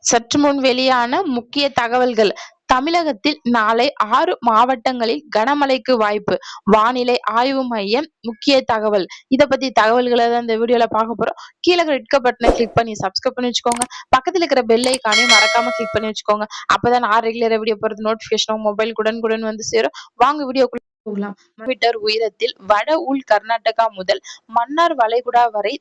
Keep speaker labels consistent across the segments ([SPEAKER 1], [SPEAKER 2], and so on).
[SPEAKER 1] சற்று முன் வெளியான முக்கிய தகவல்கள். தமிழகத்தில் நாளை 6 மாவட்டங்களில் கனமழைக்கு வாய்ப்பு. வானிலை ஆய்வு மையம் முக்கிய தகவல். இத பத்தி தகவல்கள தான் இந்த வீடியோல பார்க்க போறோம். கீழ இருக்க ரெட் பட்டனை கிளிக் பண்ணி சப்ஸ்கிரைப் பண்ணி வச்சுக்கோங்க. பக்கத்துல இருக்கிற பெல் ஐகானையும் மறக்காம கிளிக் பண்ணி வச்சுக்கோங்க. அப்பதான் நான் ரெகுலரா வீடியோ போடுறது நோட்டிபிகேஷன் உங்க மொபைலுக்கு உடனுக்குடன் வந்து சேரும். வாங்க வீடியோக்குள்ள போகலாம். மீட்டர் உயரத்தில் வட உள் கர்நாடகா முதல் மன்னார் வளைகுடா வரை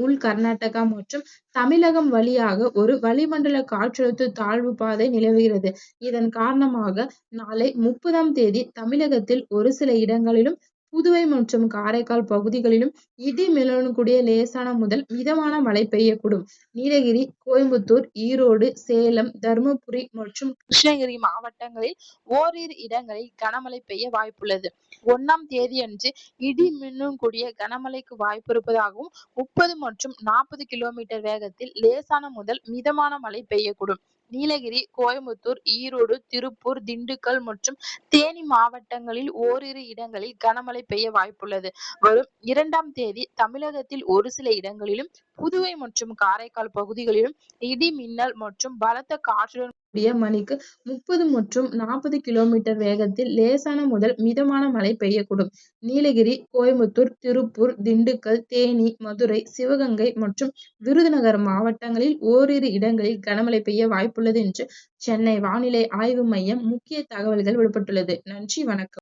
[SPEAKER 1] உள் கர்நாடகா மற்றும் தமிழகம் வழியாக ஒரு வளிமண்டல காற்றழுத்த தாழ்வு பாதை நிலவுகிறது. இதன் காரணமாக நாளை 30ஆம் தேதி தமிழகத்தில் ஒரு சில இடங்களிலும் புதுவை மற்றும் காரைக்கால் பகுதிகளிலும் இடி மின்னலுடன் கூடிய லேசான முதல் மிதமான மழை பெய்யக்கூடும். நீலகிரி, கோயம்புத்தூர், ஈரோடு, சேலம், தருமபுரி மற்றும் கிருஷ்ணகிரி மாவட்டங்களில் ஓரிரு இடங்களில் கனமழை பெய்ய வாய்ப்புள்ளது. 1ஆம் தேதியன்று இடி மின்னுடன் கூடிய கனமழைக்கு வாய்ப்பு இருப்பதாகவும் 30 மற்றும் 40 கிலோமீட்டர் வேகத்தில் லேசான முதல் மிதமான மழை பெய்யக்கூடும். நீலகிரி, கோயம்புத்தூர், ஈரோடு, திருப்பூர், திண்டுக்கல் மற்றும் தேனி மாவட்டங்களில் ஓரிரு இடங்களில் கனமழை பெய்ய வாய்ப்புள்ளது. வரும் 2ஆம் தேதி தமிழகத்தில் ஒரு சில இடங்களிலும் புதுவை மற்றும் காரைக்கால் பகுதிகளிலும் இடி மின்னல் மற்றும் பலத்த காற்றுடன் கூடிய மணிக்கு 30 மற்றும் 40 கிலோமீட்டர் வேகத்தில் லேசான முதல் மிதமான மழை பெய்யக்கூடும். நீலகிரி, கோயம்புத்தூர், திருப்பூர், திண்டுக்கல், தேனி, மதுரை, சிவகங்கை மற்றும் விருதுநகர் மாவட்டங்களில் ஓரிரு இடங்களில் கனமழை பெய்ய வாய்ப்புள்ளது என்று சென்னை வானிலை ஆய்வு மையம் முக்கிய தகவல்கள் விடப்பட்டுள்ளது. நன்றி, வணக்கம்.